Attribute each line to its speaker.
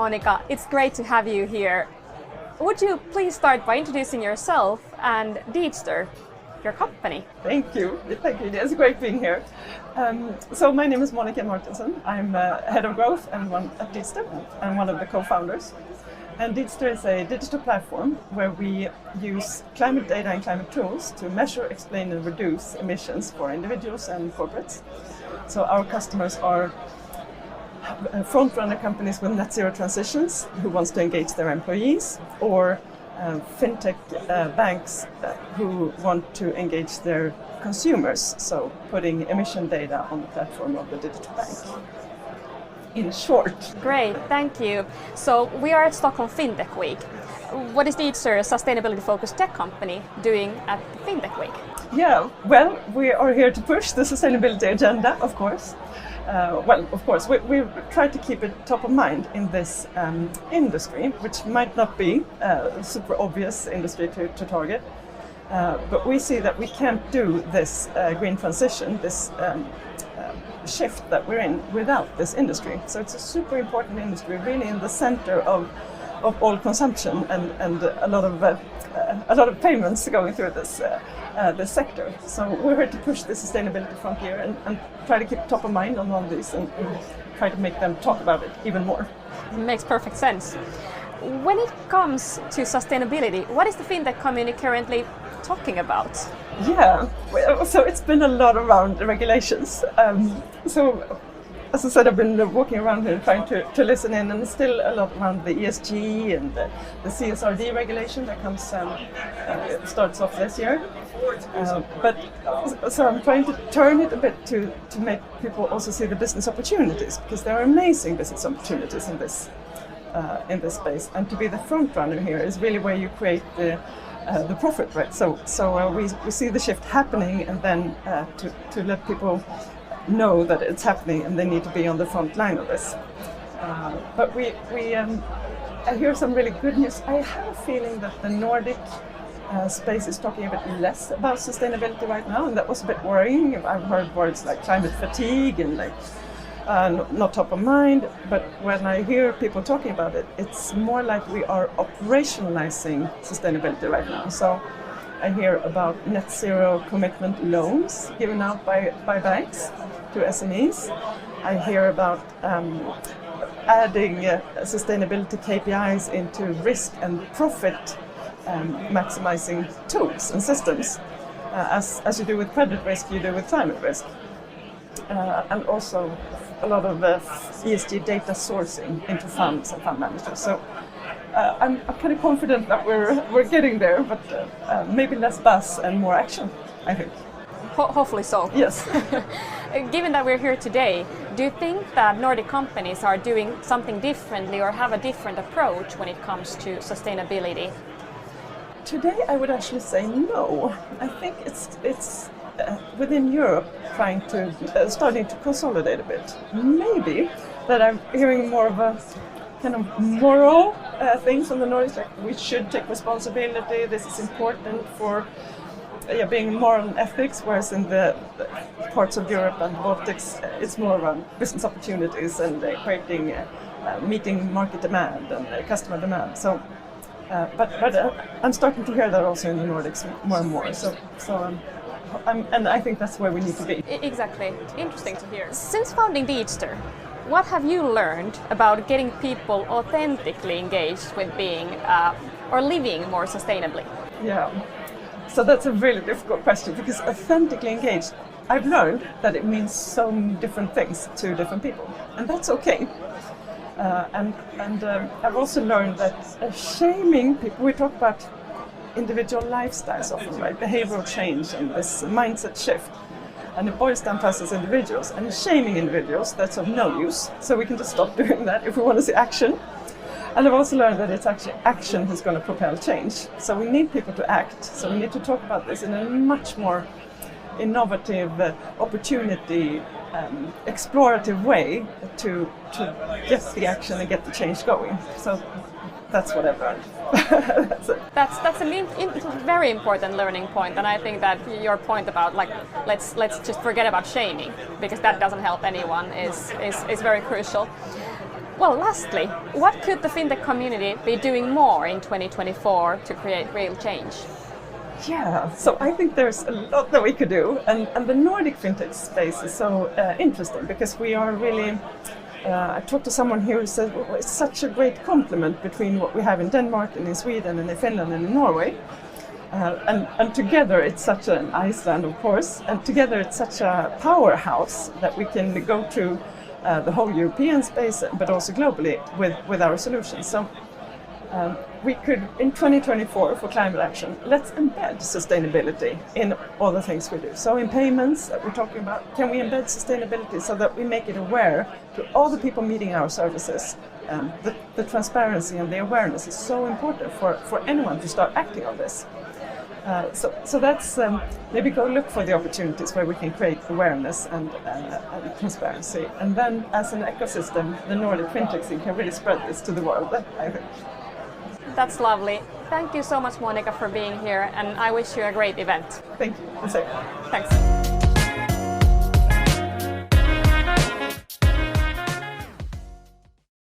Speaker 1: Monika. It's great to have you here. Would you please start by introducing yourself and Deedster, your company?
Speaker 2: Thank you. It's great being here. So my name is Monika Martinsson. I'm head of growth and one at Deedster. I'm one of the co-founders. And Deedster is a digital platform where we use climate data and climate tools to measure, explain and reduce emissions for individuals and corporates. So our customers are front-runner companies with net zero transitions who wants to engage their employees, or FinTech banks who want to engage their consumers, so putting emission data on the platform of the digital bank. In short.
Speaker 1: Great, thank you. So we are at Stockholm FinTech Week. What is Deedster, a sustainability-focused tech company, doing at the FinTech Week?
Speaker 2: Yeah, well, we are here to push the sustainability agenda, of course. We try to keep it top of mind in this industry, which might not be a super obvious industry to target. But we see that we can't do this green transition, this shift that we're in, without this industry. So it's a super important industry, really in the center of all consumption and a lot of payments going through this sector. So we're here to push the sustainability frontier and try to keep top of mind on all these and try to make them talk about it even more.
Speaker 1: It makes perfect sense. When it comes to sustainability, what is the FinTech community currently talking about?
Speaker 2: Yeah, so it's been a lot around the regulations. So as I said, I've been walking around here trying to listen in, and still a lot around the ESG and the CSRD regulation that comes starts off this year. So I'm trying to turn it a bit to make people also see the business opportunities, because there are amazing business opportunities in this space, and to be the front runner here is really where you create the profit, right? So we see the shift happening, and then to let people know that it's happening and they need to be on the front line of this. But I hear some really good news. I have a feeling that the Nordic space is talking a bit less about sustainability right now, and that was a bit worrying. I've heard words like climate fatigue and not top of mind, but when I hear people talking about it, it's more like we are operationalizing sustainability right now. So I hear about net zero commitment loans given out by banks to SMEs. I hear about adding sustainability KPIs into risk and profit maximizing tools and systems. As you do with credit risk, you do with climate risk. And also a lot of ESG data sourcing into funds and fund managers. So I'm pretty confident that we're getting there, but maybe less buzz and more action, I think.
Speaker 1: Hopefully so.
Speaker 2: Yes.
Speaker 1: Given that we're here today, do you think that Nordic companies are doing something differently or have a different approach when it comes to sustainability?
Speaker 2: Today I would actually say no. I think it's within Europe starting to consolidate a bit. Maybe that I'm hearing more of a kind of moral things from the Nordics, like we should take responsibility, this is important for being more on ethics, whereas in the parts of Europe and Baltics it's more around business opportunities and creating, meeting market demand and customer demand. So, but I'm starting to hear that also in the Nordics more and more. And I think that's where we need to be.
Speaker 1: Exactly. Interesting to hear. Since founding Deedster, what have you learned about getting people authentically engaged with being or living more sustainably?
Speaker 2: Yeah, so that's a really difficult question, because authentically engaged, I've learned that it means so many different things to different people, and that's okay. I've also learned that shaming people, we talk about individual lifestyles often, right? Behavioral change and this mindset shift. And it boils down to us as individuals. And shaming individuals, that's of no use. So we can just stop doing that if we want to see action. And I've also learned that it's actually action who's going to propel change. So we need people to act. So we need to talk about this in a much more innovative, opportunity, explorative way to get the action and get the change going. So that's what I've learned.
Speaker 1: That's a very important learning point, and I think that your point about let's just forget about shaming, because that doesn't help anyone, is very crucial. Well, lastly, what could the FinTech community be doing more in 2024 to create real change?
Speaker 2: Yeah, so I think there's a lot that we could do, and the Nordic FinTech space is so interesting because we are really. I talked to someone here who said, well, it's such a great complement between what we have in Denmark and in Sweden and in Finland and in Norway. And together it's such an Iceland, of course, and together it's such a powerhouse that we can go to the whole European space, but also globally with our solutions. So we could, in 2024, for climate action, let's embed sustainability in all the things we do. So in payments that we're talking about, can we embed sustainability so that we make it aware to all the people meeting our services? The transparency and the awareness is so important for anyone to start acting on this. So that's maybe go look for the opportunities where we can create awareness and transparency. And then as an ecosystem, the Nordic FinTech scene can really spread this to the world, I think.
Speaker 1: That's lovely. Thank you so much, Monika, for being here, and I wish you a great event.
Speaker 2: Thank you.
Speaker 1: Thanks.